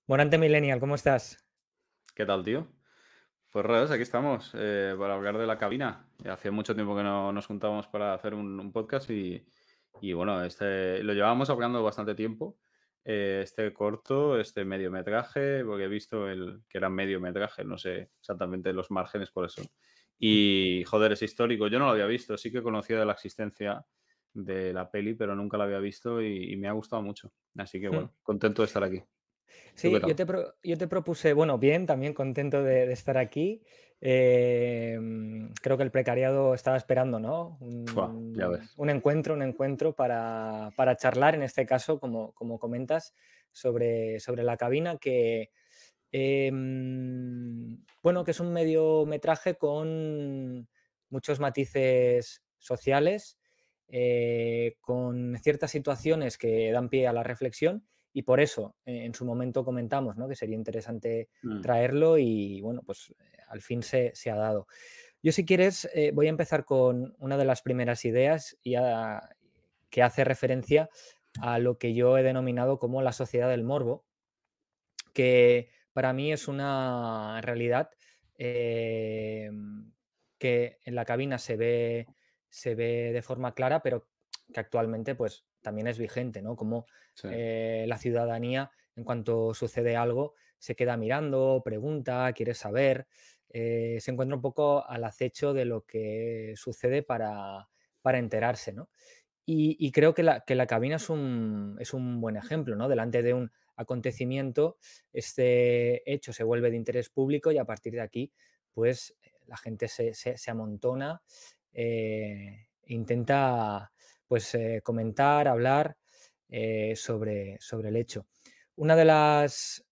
Morante Millennial, ¿cómo estás? ¿Qué tal, tío? Pues Rodas, aquí estamos para hablar de la cabina. Hacía mucho tiempo que no nos juntábamos para hacer un podcast y bueno, lo llevábamos hablando bastante tiempo. Este corto, este mediometraje, porque he visto que era mediometraje, no sé exactamente los márgenes cuáles son. Y joder, es histórico. Yo no lo había visto, sí que conocía de la existencia de la peli, pero nunca la había visto y me ha gustado mucho. Así que Mm. bueno, contento de estar aquí. ¿Tú qué Sí, yo tal? te propuse, bueno, bien, también contento de estar aquí. Creo que el precariado estaba esperando, ¿no? Fua, ya ves. Un encuentro para charlar, en este caso, como comentas, sobre la cabina, bueno, que es un mediometraje con muchos matices sociales, con ciertas situaciones que dan pie a la reflexión y por eso en su momento comentamos, ¿no?, que sería interesante Mm, traerlo y bueno, pues al fin se ha dado. Yo si quieres voy a empezar con una de las primeras ideas que hace referencia a lo que yo he denominado como la sociedad del morbo, que para mí es una realidad que en la cabina se ve de forma clara, pero que actualmente pues también es vigente, ¿no? Como sí. la ciudadanía, en cuanto sucede algo, se queda mirando, pregunta, quiere saber, se encuentra un poco al acecho de lo que sucede para enterarse, ¿no? Y creo que la cabina es un buen ejemplo, ¿no? Delante de un acontecimiento, este hecho se vuelve de interés público y a partir de aquí, pues, la gente se amontona, e intenta, pues, comentar, hablar, sobre el hecho. Una de las,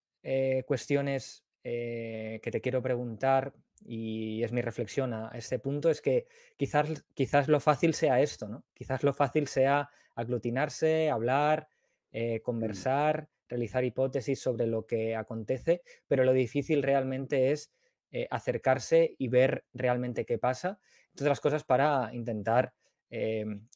cuestiones, que te quiero preguntar, y es mi reflexión a este punto, es que quizás lo fácil sea esto, ¿no? Quizás lo fácil sea aglutinarse, hablar, Mm. conversar, realizar hipótesis sobre lo que acontece, pero lo difícil realmente es acercarse y ver realmente qué pasa, entre otras cosas para intentar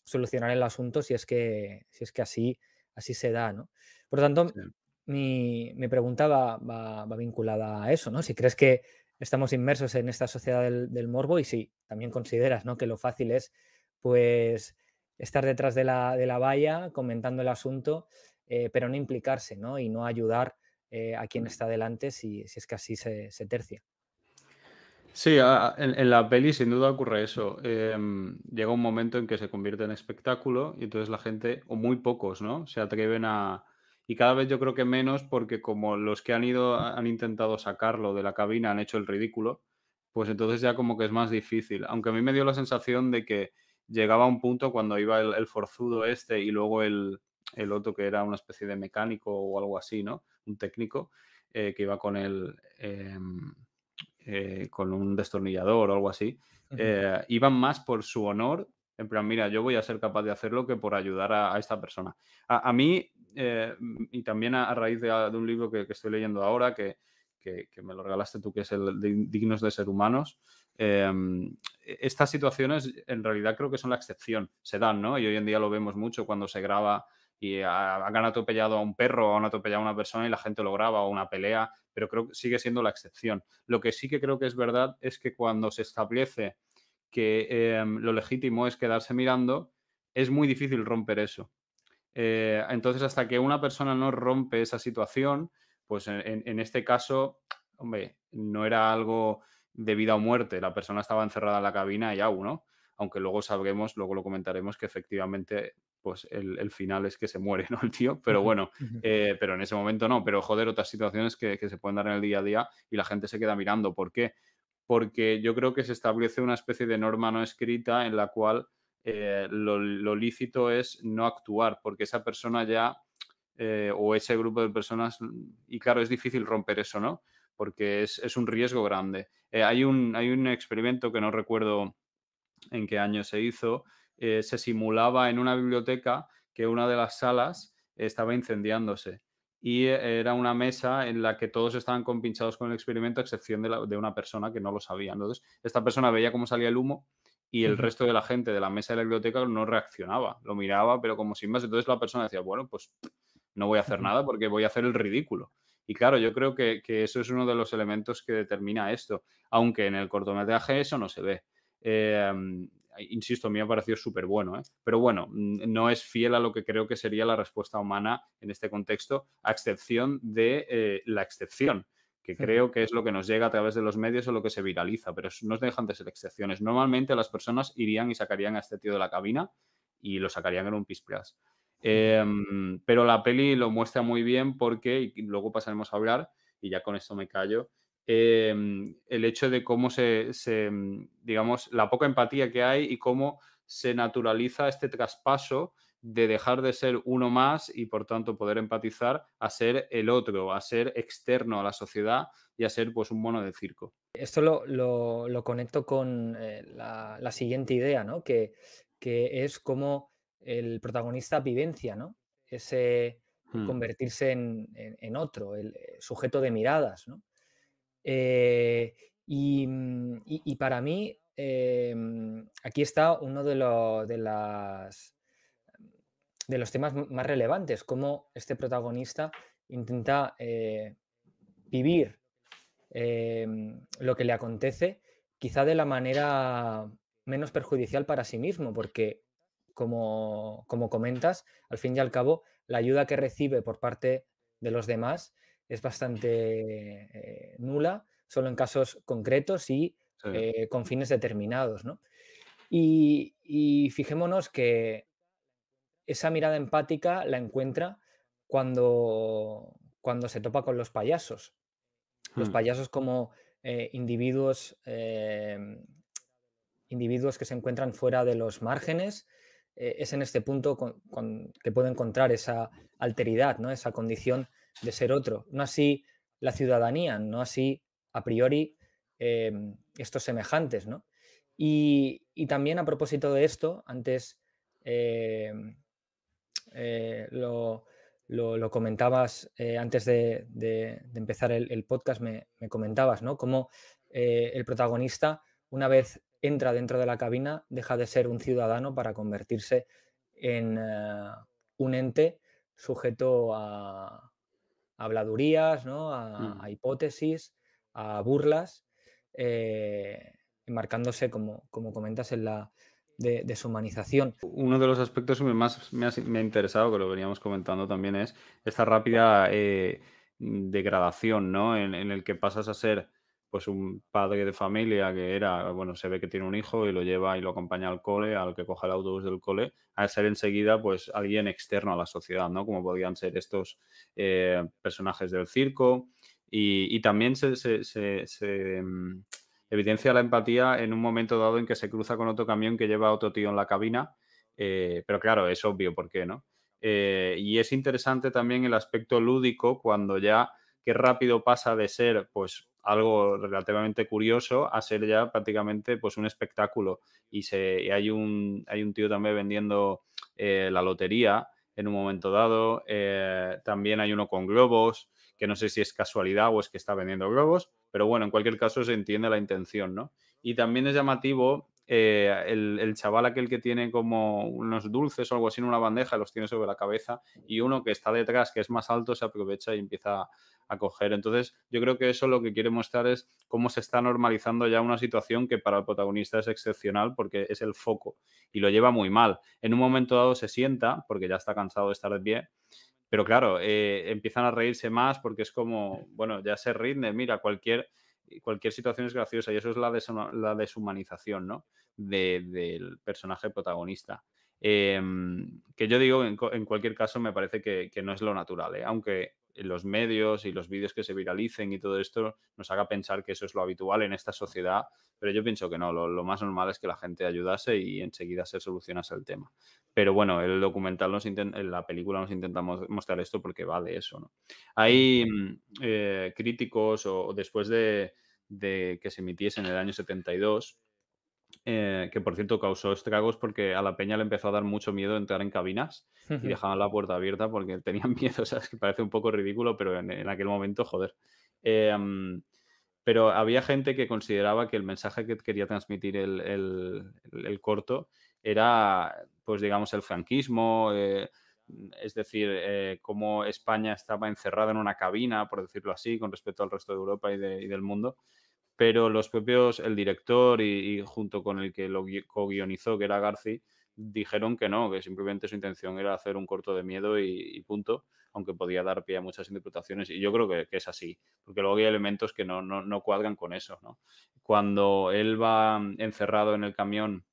solucionar el asunto si es que así se da, ¿no? Por lo tanto, Sí. mi pregunta va vinculada a eso, ¿no? Si crees que estamos inmersos en esta sociedad del morbo y si también consideras, ¿no?, que lo fácil es, pues, estar detrás de la valla comentando el asunto, pero no implicarse, ¿no? Y no ayudar a quien Mm. está delante si es que así se tercia. Sí, en la peli sin duda ocurre eso. Llega un momento en que se convierte en espectáculo y entonces la gente, o muy pocos, ¿no? Se atreven a... Y cada vez yo creo que menos porque como los que han ido, han intentado sacarlo de la cabina, han hecho el ridículo, pues entonces ya como que es más difícil. Aunque a mí me dio la sensación de que llegaba un punto cuando iba el forzudo este y luego el otro que era una especie de mecánico o algo así, ¿no? Un técnico que iba con con un destornillador o algo así, Ujú. iban más por su honor, en plan, mira, yo voy a ser capaz de hacerlo que por ayudar a esta persona. A mí, y también a raíz de un libro que estoy leyendo ahora, que me lo regalaste tú, que es el de Dignos de ser humanos, estas situaciones en realidad creo que son la excepción, se dan, ¿no? Y hoy en día lo vemos mucho cuando se graba y han atropellado a un perro o han atropellado a una persona y la gente lo graba o una pelea, pero creo que sigue siendo la excepción. Lo que sí que creo que es verdad es que cuando se establece que lo legítimo es quedarse mirando, es muy difícil romper eso. Entonces, hasta que una persona no rompe esa situación, pues en este caso, hombre, no era algo de vida o muerte. La persona estaba encerrada en la cabina y aún, ¿no? Aunque luego sabremos, luego lo comentaremos, que efectivamente, pues el final es que se muere, ¿no? El tío. Pero Ujú, bueno, ujú. pero en ese momento no. Pero joder, otras situaciones que se pueden dar en el día a día y la gente se queda mirando. ¿Por qué? Porque yo creo que se establece una especie de norma no escrita en la cual lo lícito es no actuar, porque esa persona ya, o ese grupo de personas, y claro, es difícil romper eso, ¿no? Porque es un riesgo grande. Hay un experimento que no recuerdo en qué año se hizo, se simulaba en una biblioteca que una de las salas estaba incendiándose y era una mesa en la que todos estaban compinchados con el experimento a excepción de una persona que no lo sabía. Entonces, esta persona veía cómo salía el humo y el Ujú. resto de la gente de la mesa de la biblioteca no reaccionaba, lo miraba, pero como sin más. Entonces la persona decía, bueno, pues no voy a hacer Ujú. nada porque voy a hacer el ridículo. Y claro, yo creo que eso es uno de los elementos que determina esto, aunque en el cortometraje eso no se ve. Insisto, a mí me ha parecido súper bueno, ¿eh? Pero bueno, no es fiel a lo que creo que sería la respuesta humana en este contexto, a excepción de la excepción, que creo que es lo que nos llega a través de los medios o lo que se viraliza, pero no dejan de ser excepciones. Normalmente las personas irían y sacarían a este tío de la cabina y lo sacarían en un pisplas. Pero la peli lo muestra muy bien porque, y luego pasaremos a hablar, y ya con esto me callo, el hecho de cómo digamos, la poca empatía que hay y cómo se naturaliza este traspaso de dejar de ser uno más y por tanto poder empatizar a ser el otro, a ser externo a la sociedad y a ser pues un mono de circo. Esto lo conecto con la siguiente idea, ¿no? Que es cómo el protagonista vivencia, ¿no? Ese Hmm, convertirse en otro, el sujeto de miradas, ¿no? Eh, y para mí, aquí está uno de los temas más relevantes, cómo este protagonista intenta vivir lo que le acontece, quizá de la manera menos perjudicial para sí mismo, porque como comentas, al fin y al cabo, la ayuda que recibe por parte de los demás es bastante nula, solo en casos concretos y sí, con fines determinados, ¿no? Y fijémonos que esa mirada empática la encuentra cuando se topa con los payasos. Los hmm, payasos como individuos, individuos que se encuentran fuera de los márgenes, es en este punto que puedo encontrar esa alteridad, ¿no? Esa condición de ser otro. No así la ciudadanía, no así a priori estos semejantes, ¿no? Y también a propósito de esto, antes em, lo comentabas antes de empezar el podcast, me comentabas, ¿no? Cómo el protagonista, una vez entra dentro de la cabina, deja de ser un ciudadano para convertirse en un ente sujeto a habladurías, ¿no? A hmm. hipótesis, a burlas, eh, enmarcándose, como comentas, en la deshumanización. Uno de los aspectos que más me ha interesado, que lo veníamos comentando también, es esta rápida degradación, ¿no? En el que pasas a ser pues un padre de familia que era, bueno, se ve que tiene un hijo y lo lleva y lo acompaña al cole, al que coja el autobús del cole, a ser enseguida pues alguien externo a la sociedad, ¿no? Como podían ser estos personajes del circo. Y también evidencia la empatía en un momento dado en que se cruza con otro camión que lleva a otro tío en la cabina, pero claro, es obvio por qué, ¿no? Y es interesante también el aspecto lúdico cuando ya qué rápido pasa de ser pues algo relativamente curioso a ser ya prácticamente pues un espectáculo. Y hay un tío también vendiendo la lotería en un momento dado. También hay uno con globos, que no sé si es casualidad o es que está vendiendo globos, pero bueno, en cualquier caso se entiende la intención, ¿no? Y también es llamativo el chaval aquel que tiene como unos dulces o algo así en una bandeja, los tiene sobre la cabeza, y uno que está detrás, que es más alto, se aprovecha y empieza a coger. Entonces, yo creo que eso lo que quiere mostrar es cómo se está normalizando ya una situación que para el protagonista es excepcional porque es el foco y lo lleva muy mal. En un momento dado se sienta, porque ya está cansado de estar de pie, pero claro, empiezan a reírse más porque es como, bueno, ya se rinde, mira, cualquier situación es graciosa y eso es la deshumanización, ¿no? Del personaje protagonista. Que yo digo, en cualquier caso, me parece que no es lo natural, ¿eh? Aunque en los medios y los vídeos que se viralicen y todo esto nos haga pensar que eso es lo habitual en esta sociedad, pero yo pienso que no, lo más normal es que la gente ayudase y enseguida se solucionase el tema. Pero bueno, el documental en la película nos intenta mostrar esto porque va de eso, ¿no? Ujú. Hay críticos o después de que se emitiese en el año 72, que por cierto causó estragos porque a la peña le empezó a dar mucho miedo entrar en cabinas y dejaban la puerta abierta porque tenían miedo, o sea, es que parece un poco ridículo, pero en aquel momento, joder. Em, pero había gente que consideraba que el mensaje que quería transmitir el corto era, pues digamos, el franquismo, es decir, cómo España estaba encerrada en una cabina, por decirlo así, con respecto al resto de Europa y del mundo, pero los propios, el director y junto con el que lo co-guionizó, que era Garci, dijeron que no, que simplemente su intención era hacer un corto de miedo y punto, aunque podía dar pie a muchas interpretaciones. Y yo creo que es así, porque luego hay elementos que no cuadran con eso, ¿no? Cuando él va encerrado en el camión,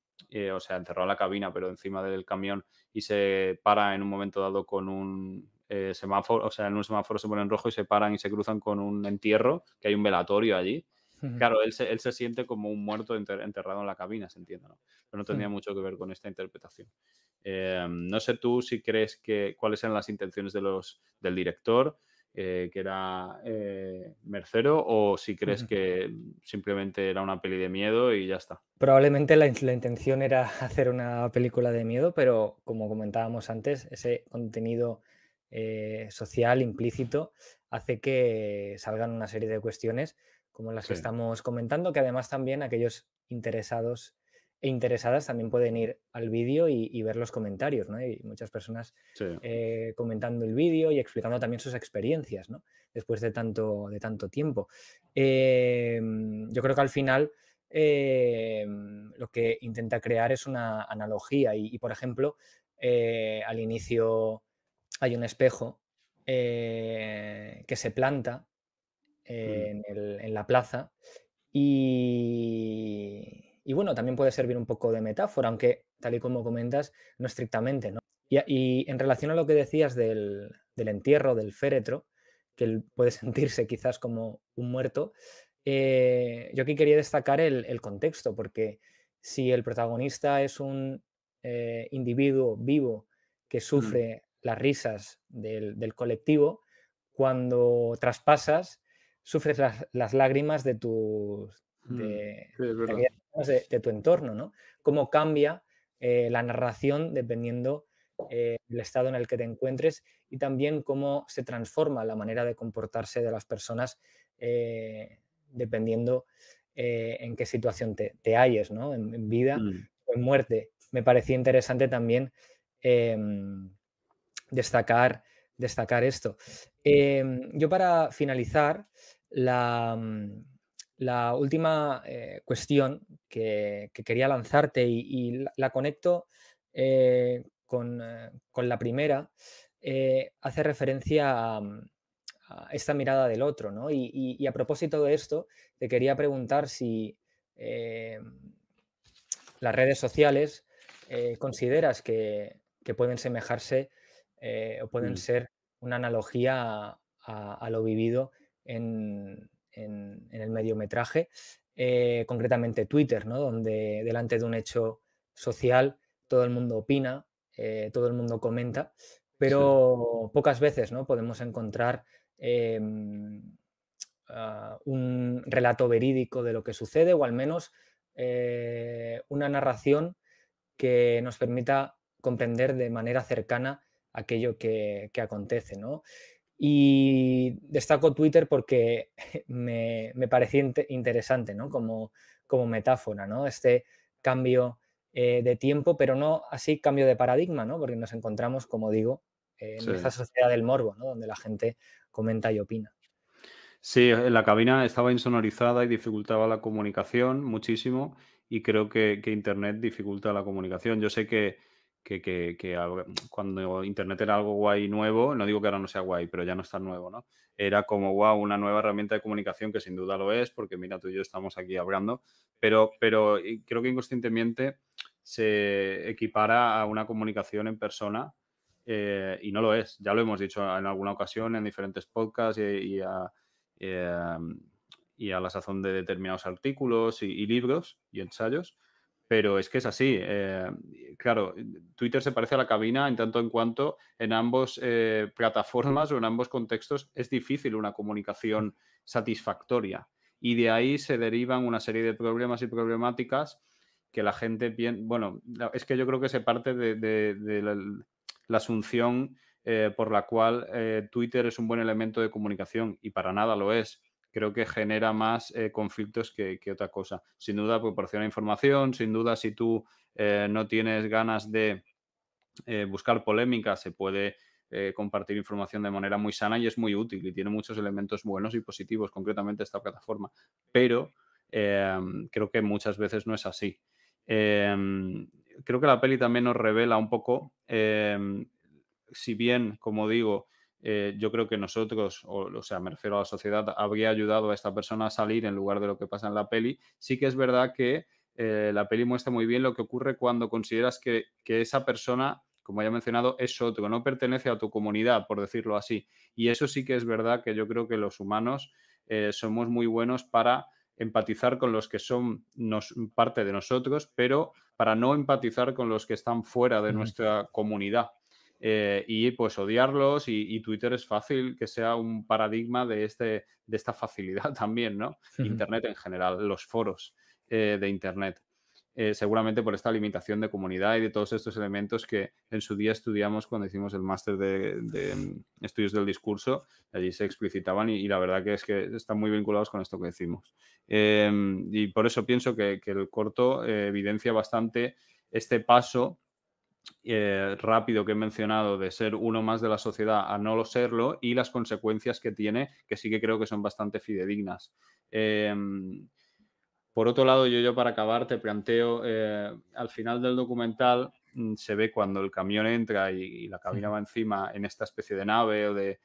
o sea, encerrado en la cabina, pero encima del camión, y se para en un momento dado con un semáforo, o sea, en un semáforo se pone en rojo y se paran y se cruzan con un entierro, que hay un velatorio allí. Ujú, Claro, él se siente como un muerto enterrado en la cabina, se entiende, ¿no? Pero no tenía ujú. mucho que ver con esta interpretación. No sé tú si crees cuáles eran las intenciones del director, que era Mercero, o si crees Ujú. que simplemente era una peli de miedo y ya está. Probablemente la intención era hacer una película de miedo, pero como comentábamos antes, ese contenido social implícito hace que salgan una serie de cuestiones como las que Sí, estamos comentando, que además también aquellos interesados e interesadas también pueden ir al vídeo y ver los comentarios, ¿no? Y muchas personas sí. comentando el vídeo y explicando también sus experiencias, ¿no? Después de tanto tiempo. Yo creo que al final lo que intenta crear es una analogía y, por ejemplo, al inicio hay un espejo que se planta Mm, en la plaza y bueno, también puede servir un poco de metáfora, aunque tal y como comentas, no estrictamente, ¿no? Y en relación a lo que decías del entierro, del féretro, que él puede sentirse quizás como un muerto, yo aquí quería destacar el contexto, porque si el protagonista es un individuo vivo que mm, sufre las risas del colectivo, cuando traspasas, sufres las lágrimas mm. de, Sí, es de verdad. aquellas personas de tu entorno, ¿no? Cómo cambia la narración dependiendo del estado en el que te encuentres y también cómo se transforma la manera de comportarse de las personas dependiendo en qué situación te halles, ¿no? En vida Mm, o en muerte. Me parecía interesante también em, destacar, destacar esto. Yo para finalizar, la última cuestión que quería lanzarte y la conecto con la primera, hace referencia a esta mirada del otro, ¿no? Y a propósito de esto, te quería preguntar si eh, las redes sociales consideras que pueden semejarse o pueden mm. ser una analogía a lo vivido en el mediometraje, concretamente Twitter, ¿no? Donde delante de un hecho social todo el mundo opina, todo el mundo comenta, Sí. pero pocas veces, ¿no? Podemos encontrar un relato verídico de lo que sucede o al menos una narración que nos permita comprender de manera cercana aquello que acontece, ¿no? Y destaco Twitter porque me parecía interesante, ¿no? Como metáfora, ¿no? Este cambio de tiempo, pero no así cambio de paradigma, ¿no? Porque nos encontramos, como digo, en Sí. esta sociedad del morbo, ¿no? Donde la gente comenta y opina. Sí, la cabina estaba insonorizada y dificultaba la comunicación muchísimo, y creo que Internet dificulta la comunicación. Yo sé que cuando Internet era algo guay y nuevo, no digo que ahora no sea guay, pero ya no está nuevo, ¿no? Era como, guau, una nueva herramienta de comunicación, que sin duda lo es, porque mira, tú y yo estamos aquí hablando, pero creo que inconscientemente se equipara a una comunicación en persona, y no lo es. Ya lo hemos dicho en alguna ocasión en diferentes podcasts eh, y a la sazón de determinados artículos y libros y ensayos, pero es que es así. Claro, Twitter se parece a la cabina en tanto en cuanto en ambos plataformas o en ambos contextos es difícil una comunicación satisfactoria, y de ahí se derivan una serie de problemas y problemáticas que la gente bueno, es que yo creo que se parte de la asunción por la cual Twitter es un buen elemento de comunicación, y para nada lo es. Creo que genera más conflictos que otra cosa. Sin duda proporciona información, sin duda si tú no tienes ganas de buscar polémica, se puede compartir información de manera muy sana y es muy útil y tiene muchos elementos buenos y positivos, concretamente esta plataforma. Pero creo que muchas veces no es así. Creo que la peli también nos revela un poco, si bien, como digo, yo creo que nosotros, o sea, me refiero a la sociedad, habría ayudado a esta persona a salir en lugar de lo que pasa en la peli, sí que es verdad que la peli muestra muy bien lo que ocurre cuando consideras que esa persona, como ya he mencionado, es otro, no pertenece a tu comunidad, por decirlo así. Y eso sí que es verdad que yo creo que los humanos somos muy buenos para empatizar con los que son parte de nosotros, pero para no empatizar con los que están fuera de Ujú. nuestra comunidad. Y pues odiarlos y Twitter es fácil que sea un paradigma de esta facilidad también, ¿no? Internet en general, los foros de Internet. Seguramente por esta limitación de comunidad y de todos estos elementos que en su día estudiamos cuando hicimos el máster de estudios del discurso, allí se explicitaban y la verdad que es que están muy vinculados con esto que decimos. Y por eso pienso que el corto evidencia bastante este paso rápido que he mencionado de ser uno más de la sociedad a no lo serlo y las consecuencias que tiene, que sí que creo que son bastante fidedignas. Por otro lado, yo para acabar te planteo, al final del documental se ve cuando el camión entra y la cabina va encima en esta especie de nave o de...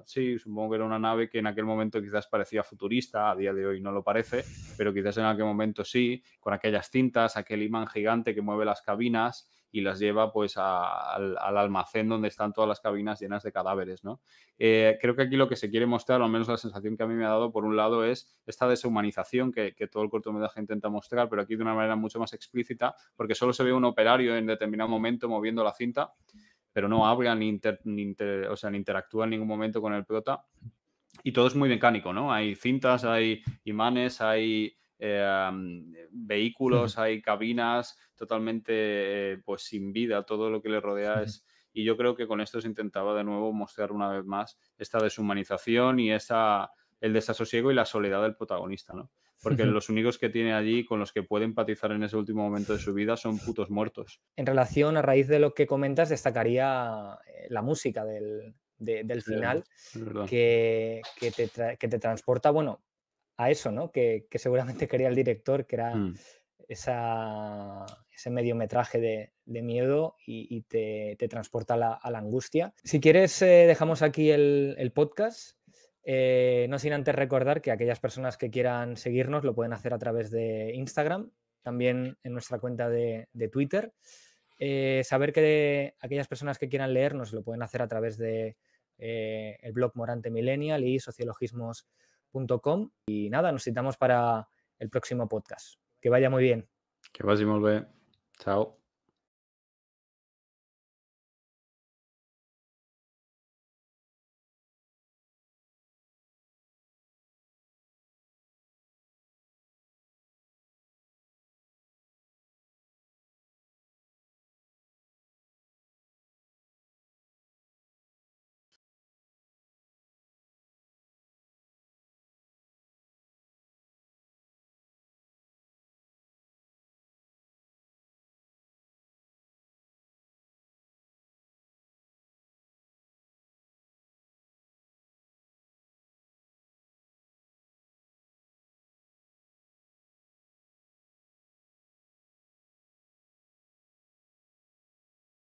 sí, supongo que era una nave que en aquel momento quizás parecía futurista, a día de hoy no lo parece, pero quizás en aquel momento sí, con aquellas cintas, aquel imán gigante que mueve las cabinas y las lleva pues al almacén donde están todas las cabinas llenas de cadáveres, ¿no? Creo que aquí lo que se quiere mostrar, o al menos la sensación que a mí me ha dado, por un lado, es esta deshumanización que todo el cortometraje intenta mostrar, pero aquí de una manera mucho más explícita, porque solo se ve un operario en determinado momento moviendo la cinta, pero no habla o sea, ni interactúa en ningún momento con el prota. Y todo es muy mecánico, ¿no? Hay cintas, hay imanes, hay vehículos, hay cabinas totalmente pues sin vida, todo lo que le rodea es... Y yo creo que con esto se intentaba de nuevo mostrar una vez más esta deshumanización y el desasosiego y la soledad del protagonista, ¿no? Porque los únicos que tiene allí con los que puede empatizar en ese último momento de su vida son putos muertos. En relación, a raíz de lo que comentas, destacaría la música del Sí, final, es verdad. que te transporta, bueno, a eso, ¿no? Que seguramente quería el director, que era Mm. ese mediometraje de miedo y te transporta a la angustia. Si quieres, dejamos aquí el podcast. No sin antes recordar que aquellas personas que quieran seguirnos lo pueden hacer a través de Instagram, también en nuestra cuenta de Twitter. Saber que aquellas personas que quieran leernos lo pueden hacer a través de el blog Morante Millennial y sociologismos.com. Y nada, nos citamos para el próximo podcast. Que vaya muy bien. Que vagi molt bé. Ciao.